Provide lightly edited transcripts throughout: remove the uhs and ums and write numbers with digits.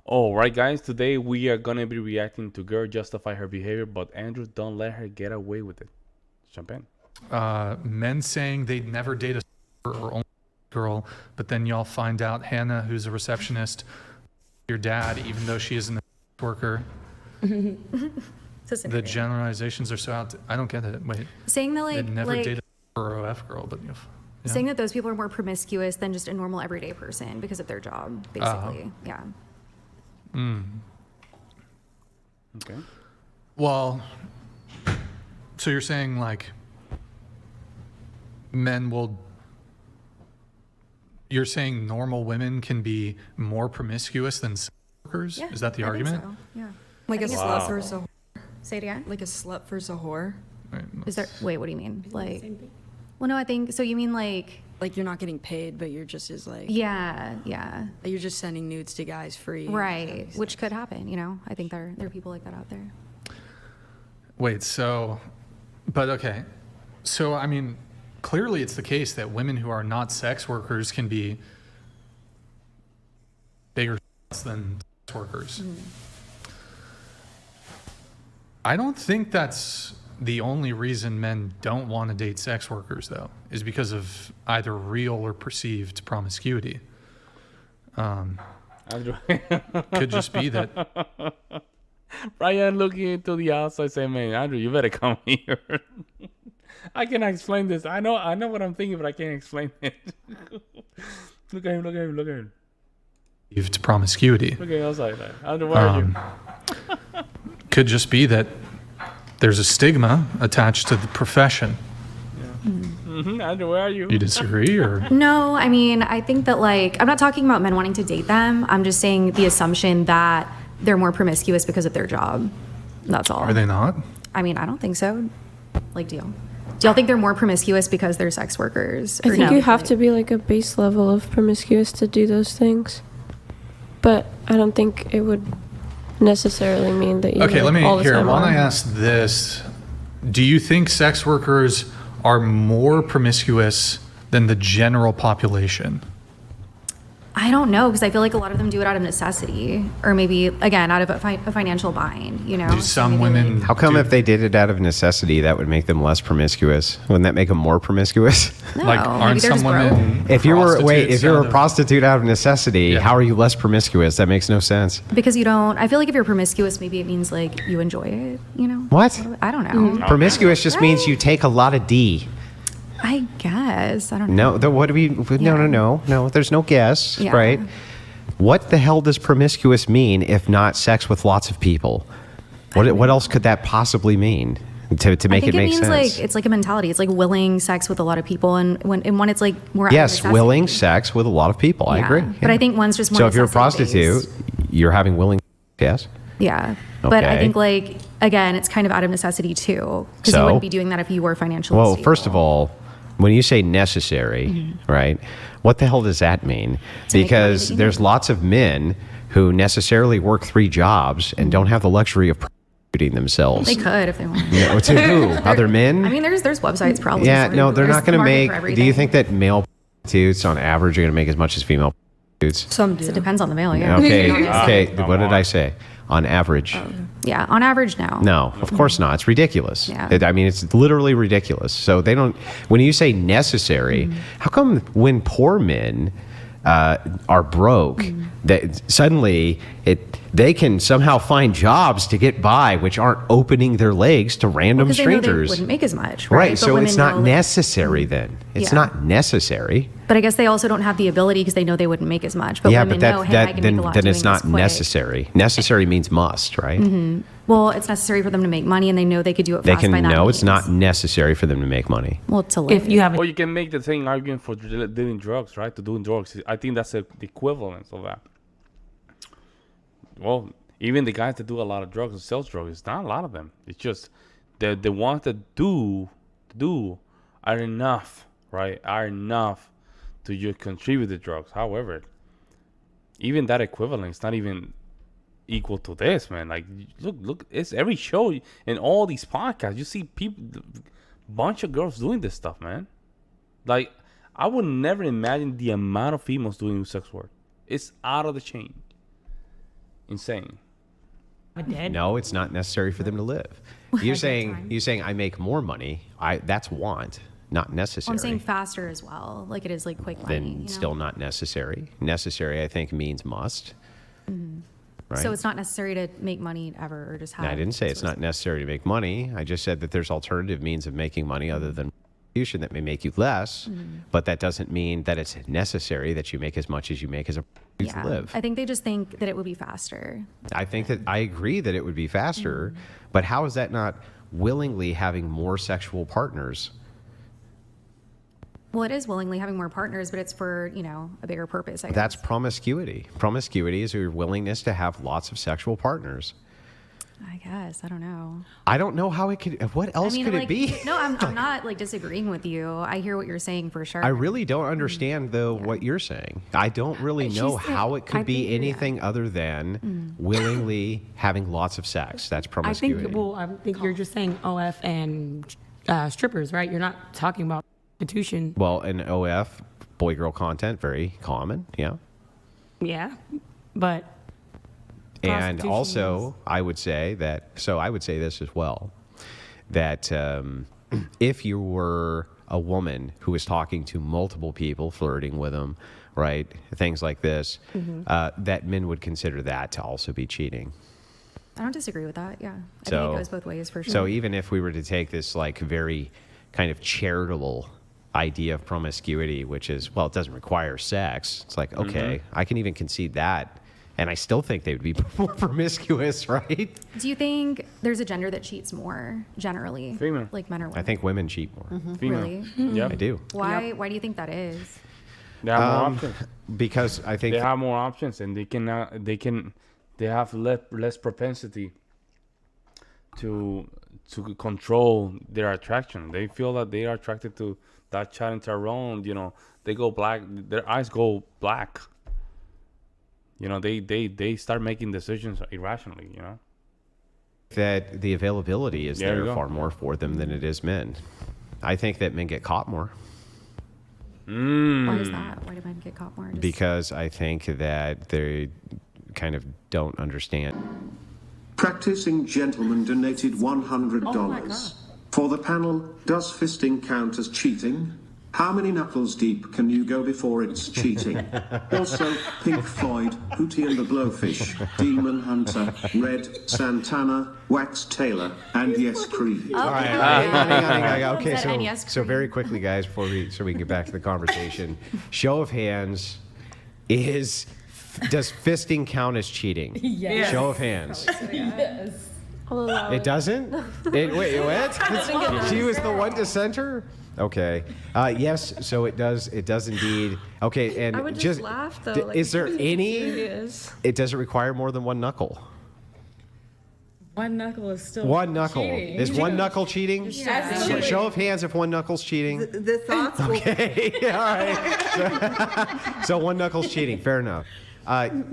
All right, guys. Today we are gonna be reacting to girl justify her behavior, but Andrew, don't let her get away with it. Jump in. Men saying they'd never date a or only girl, but then y'all find out Hannah, who's a receptionist, your dad, even though she isn't a worker. The generalizations are so out. I don't get it. Wait, saying that they'd never date a OF girl, but saying that those people are more promiscuous than just a normal everyday person because of their job, basically. Yeah. Okay. Well, so you're saying like men will. You're saying normal women can be more promiscuous than sex workers? Yeah, Is that the I think argument? so. Yeah. Like a Wow. slut versus a Say it again. like a slut versus a whore. Right, Is there? Wait, what do you mean? Like, well, no, I think so. You mean like? Like you're not getting paid, but you're just as like Yeah. you're just sending nudes to guys free. Right. Which could happen. You know, I think there are people like that out there. Wait, so, but okay. So, I mean, clearly it's the case that women who are not sex workers can be bigger than sex workers. I don't think that's the only reason men don't want to date sex workers, though, is because of either real or perceived promiscuity. Andrew. Could just be that. Brian looking into the outside saying, man, Andrew, you better come here. I cannot explain this. I know what I'm thinking, but I can't explain it. Look at him. Perceived promiscuity. Look at him outside. Andrew, where are you? Could just be that there's a stigma attached to the profession. Andrew, where are you? You disagree, or No, I mean, I think that like I'm not talking about men wanting to date them. I'm just saying the assumption that they're more promiscuous because of their job. That's all. are they not? I mean, I don't think so. Like, do y'all think they're more promiscuous because they're sex workers? I Or think no? you have to be like a base level of promiscuous to do those things. But I don't think it would necessarily mean that you Okay, let me all the here. time Why don't I on. ask this? Do you think sex workers are more promiscuous than the general population? I don't know, because I feel like a lot of them do it out of necessity, or maybe again out of a financial bind. You know, Do So some maybe, women? How come do- if they did it out of necessity, that would make them less promiscuous? Wouldn't that make them more promiscuous? no, like maybe aren't they're some just broke. women? If you were prostitutes a out of- prostitute out of necessity, Yeah. how are you less promiscuous? That makes no sense. Because you don't. I feel like if you're promiscuous, maybe it means like you enjoy it. You know. What? I don't know. Promiscuous just means you take a lot of D. I guess I don't know. No, what do we? Yeah. No. There's no guess, Yeah. right? What the hell does promiscuous mean if not sex with lots of people? What else could that possibly mean to I make think it make means sense? like it's like a mentality. It's like willing sex with a lot of people, and when it's like more out of Yes, necessity. willing sex with a lot of people. I Yeah. agree. But I think one's just more. So if you're a prostitute, necessity-based. you're having willing. Yes. Yeah. But I Okay. think like again, it's kind of out of necessity too, because you So? wouldn't be doing that if you were financially. Well, stable. first of all, when you say necessary, right? What the hell does that mean? To make money Because that you there's need. lots of men who necessarily work 3 jobs and don't have the luxury of prostituting themselves. they could if they want. No, to who? Other men? I mean, there's websites probably. Yeah, so no, they're there's not going to market make. for Do you everything. think that male prostitutes on average are going to make as much as female prostitutes? Some do. It depends on the male. Yeah. Okay, Obviously. okay. Come What did on. I say? On average. Yeah. On average, no. No, of course not. It's ridiculous. Yeah. I mean, it's literally ridiculous. So they don't. When you say necessary, how come when poor men are broke, that suddenly they can somehow find jobs to get by, which aren't opening their legs to random Because they know they strangers? wouldn't make as much, Right. right? But So women it's not know, like- necessary then. It's Yeah. not necessary. But I guess they also don't have the ability because they know they wouldn't make as much. But Yeah, women but know, hey, I can then make a lot then doing it's not this quick. necessary. Necessary means must, right? Well, it's necessary for them to make money, and they know they could do it They fast can by that no, it's means. not necessary for them to make money. Well, to live. If you have Or you can make the same argument for dealing drugs, right? To doing drugs. I think that's the equivalent of that. Well, even the guys that do a lot of drugs and sells drugs, it's not a lot of them. It's just the ones that do are enough, right? Are enough to just contribute to drugs. However, even that equivalent is not even equal to this, man. Like, look, it's every show in all these podcasts. You see people, bunch of girls doing this stuff, man. Like, I would never imagine the amount of females doing sex work. It's out of the chain. insane. Dead? No, it's not necessary for them to live. You're saying I make more money. That's want, not necessary. Well, I'm saying faster as well. Like it is like quick money. Then you know? still not necessary. Necessary, I think, means must. Right? So it's not necessary to make money ever or just have. No, I didn't say it's not necessary to make money. I just said that there's alternative means of making money other than prostitution that may make you less, but that doesn't mean that it's necessary that you make as much as you make as a to live. I think they just think that it would be faster. I think that I agree that it would be faster, but how is that not willingly having more sexual partners? Well, it is willingly having more partners, but it's for, a bigger purpose, I guess. That's promiscuity. Promiscuity is your willingness to have lots of sexual partners. I guess. I don't know. I don't know how it could. What else could it be? No, I'm not disagreeing with you. I hear what you're saying for sure. I really don't understand though what you're saying. I don't really know how it could be anything other than willingly having lots of sex. That's promiscuity. I think you're just saying OF and strippers, right? You're not talking about prostitution. Well, an OF, boy-girl content, very common. Yeah. Yeah, but. And also, I would say that, so I would say this as well, that if you were a woman who was talking to multiple people, flirting with them, right, things like this, that men would consider that to also be cheating. I don't disagree with that, yeah. I think it goes both ways for sure. So even if we were to take this like very kind of charitable idea of promiscuity, which is, well, it doesn't require sex, it's like, okay, I can even concede that. And I still think they would be more promiscuous, right? Do you think there's a gender that cheats more generally? Female. Like men or women? I think women cheat more. Female. Really? Yeah. I do. Why do you think that is? They have more options. Because I think They have more options, and they have less propensity to control their attraction. They feel that they are attracted to that child in Tyrone. They go black. Their eyes go black. They start making decisions irrationally. that the availability is There you there go. far more for them than it is men. I think that men get caught more. Why is that? Why do men get caught more? Because I think that they kind of don't understand. Practicing gentleman donated $100. For the panel, does fisting count as cheating? How many knuckles deep can you go before it's cheating? Also, Pink Floyd, Hootie and the Blowfish, Demon Hunter, Red, Santana, Wax Taylor, and Yes Creed. All right, hang on. Okay, Is that an yes so very quickly, guys, so we can get back to the conversation. Show of hands, does fisting count as cheating? Yes. Show of hands. Yes. It doesn't? Wait, what? She was the one dissenter? Okay. Yes, so it does indeed. Okay, and I would just laugh though. Like, is there any? serious. It doesn't require more than one knuckle. One knuckle is still One knuckle. cheating. Is one knuckle cheating? Show of hands if one knuckle's cheating. The thoughts will Okay, all right. So one knuckle's cheating. Fair enough.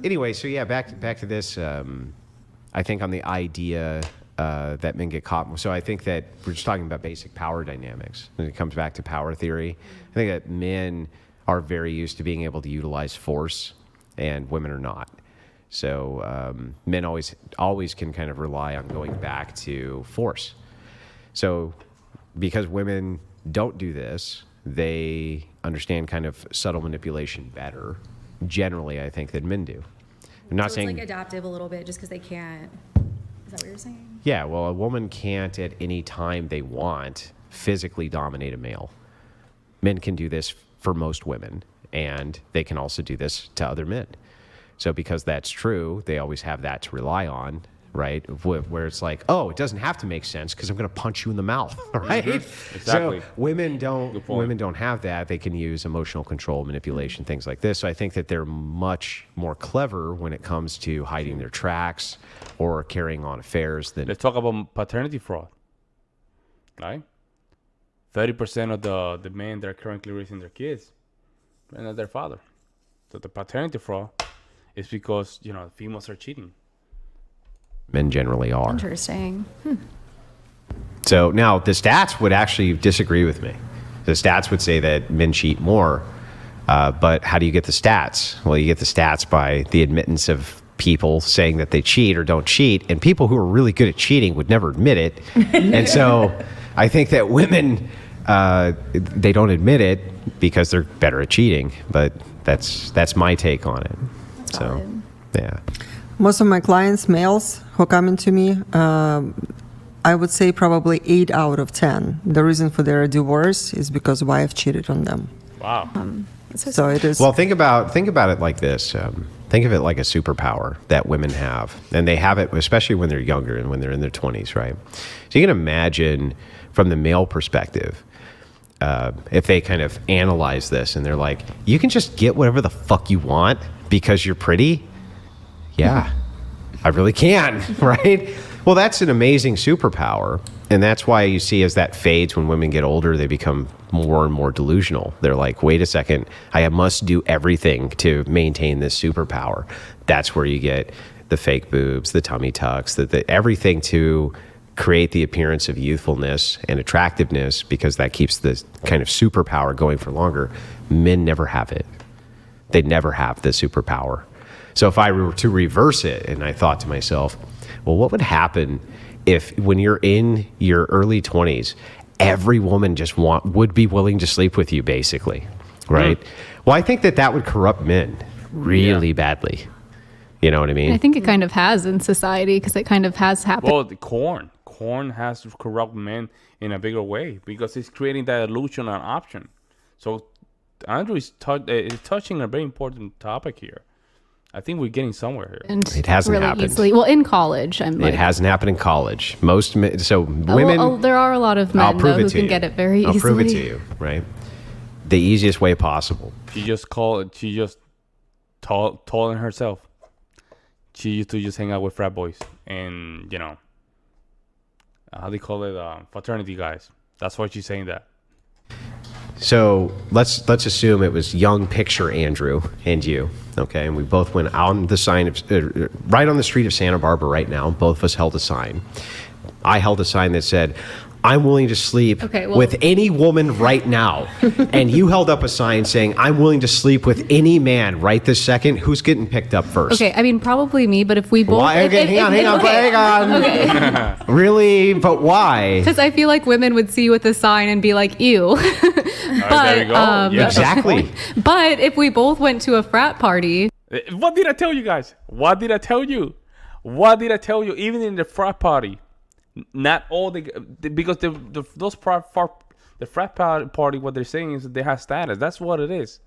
Anyway, so yeah, back to this. I think on the idea that men get caught. So I think that we're just talking about basic power dynamics. When it comes back to power theory, I think that men are very used to being able to utilize force, and women are not. So men always can kind of rely on going back to force. So because women don't do this, they understand kind of subtle manipulation better, generally, I think, than men do. I'm not so saying it's like adaptive a little bit just because they can't. Is that what you're saying? Yeah, well, a woman can't at any time they want physically dominate a male. Men can do this for most women, and they can also do this to other men. So because that's true, they always have that to rely on, right? Where it's like, oh, it doesn't have to make sense because I'm going to punch you in the mouth, right? Exactly. So women don't have that. They can use emotional control, manipulation, things like this. So I think that they're much more clever when it comes to hiding their tracks or carrying on affairs than. Let's talk about paternity fraud. Right? 30% of the men that are currently raising their kids are not their father. So the paternity fraud is because, females are cheating. Men generally are. Interesting. So now the stats would actually disagree with me. The stats would say that men cheat more. But how do you get the stats? Well, you get the stats by the admittance of people saying that they cheat or don't cheat, and people who are really good at cheating would never admit it. And so I think that women, they don't admit it because they're better at cheating, but that's my take on it. So, yeah. Most of my clients, males who come into me, I would say probably 8 out of 10. The reason for their divorce is because wife cheated on them. Wow. So it is. Well, think about it like this. Think of it like a superpower that women have, and they have it especially when they're younger and when they're in their 20s, right? So you can imagine from the male perspective, if they kind of analyze this and they're like, you can just get whatever the fuck you want because you're pretty. Yeah, I really can, right? Well, that's an amazing superpower. And that's why you see as that fades when women get older, they become more and more delusional. They're like, wait a second, I must do everything to maintain this superpower. That's where you get the fake boobs, the tummy tucks, the everything to create the appearance of youthfulness and attractiveness, because that keeps the kind of superpower going for longer. Men never have it. They never have the superpower. So if I were to reverse it, and I thought to myself, well, what would happen if when you're in your early 20s, every woman just would be willing to sleep with you, basically, right? Well, I think that would corrupt men really badly. You know what I mean? I think it kind of has in society, because it kind of has happened. Well, the corn has to corrupt men in a bigger way because it's creating that illusion and option. So Andrew is touching a very important topic here. I think we're getting somewhere here. And it hasn't really happened. Easily. Well, in college, it hasn't happened in college. Most men, so women. There are a lot of men though, who can get it very easily. I'll prove it to you, right? The easiest way possible. She just told on herself. She used to just hang out with frat boys and how do you call it, fraternity guys. That's why she's saying that. So let's assume it was young picture Andrew and you, okay? And we both went on the sign of right on the street of Santa Barbara right now. Both of us held a sign. I held a sign that said, I'm willing to sleep with any woman right now. And you held up a sign saying, I'm willing to sleep with any man right this second. Who's getting picked up first? Okay, I mean, probably me, but if we both... hang on. Okay. Really? But why? Because I feel like women would see you with a sign and be like, ew. There you go. Yeah. Exactly. But if we both went to a frat party... What did I tell you guys? What did I tell you? Even in the frat party, not all because those the frat party, what they're saying is that they have status. That's what it is.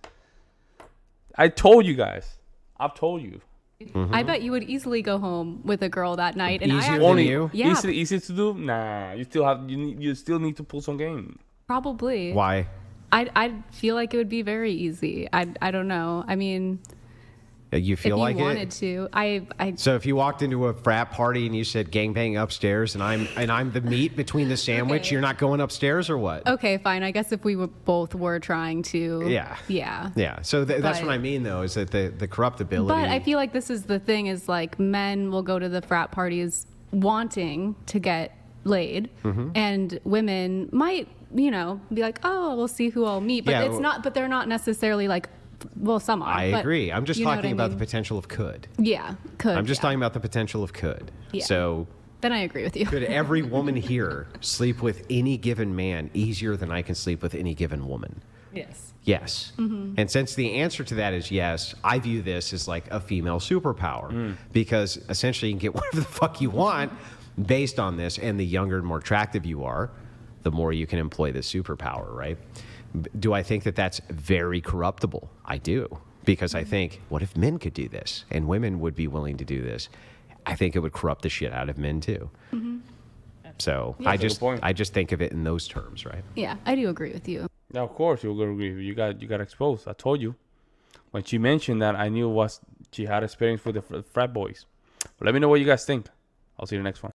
I told you guys. I've told you. Mm-hmm. I bet you would easily go home with a girl that night. And easier than you? Yeah. Easy to do? Nah. You still need to pull some game. Probably. Why? I feel like it would be very easy. I don't know. I mean, you feel like it? If you wanted to, I. So if you walked into a frat party and you said gangbang upstairs, and I'm the meat between the sandwich, Okay. You're not going upstairs or what? Okay, fine. I guess if we both were trying to. Yeah. Yeah. Yeah. So that's what I mean, though, is that the corruptibility. But I feel like this is the thing: is like men will go to the frat parties wanting to get laid, and women might, be like, oh, we'll see who I'll meet, but it's not. But they're not necessarily like. Well, some are. I agree. I'm just talking about the potential of could. Yeah, could. I'm just talking about the potential of could. Yeah. So then I agree with you. could every woman here sleep with any given man easier than I can sleep with any given woman? Yes. Yes. And since the answer to that is yes, I view this as like a female superpower because essentially you can get whatever the fuck you want based on this, and the younger and more attractive you are, the more you can employ this superpower, right? Do I think that that's very corruptible? I do, because I think, what if men could do this and women would be willing to do this? I think it would corrupt the shit out of men too. So I just think of it in those terms, right? Yeah, I do agree with you. Yeah, of course you're gonna agree. You got exposed. I told you when she mentioned that. I knew she had experience with the frat boys. But let me know what you guys think. I'll see you in the next one.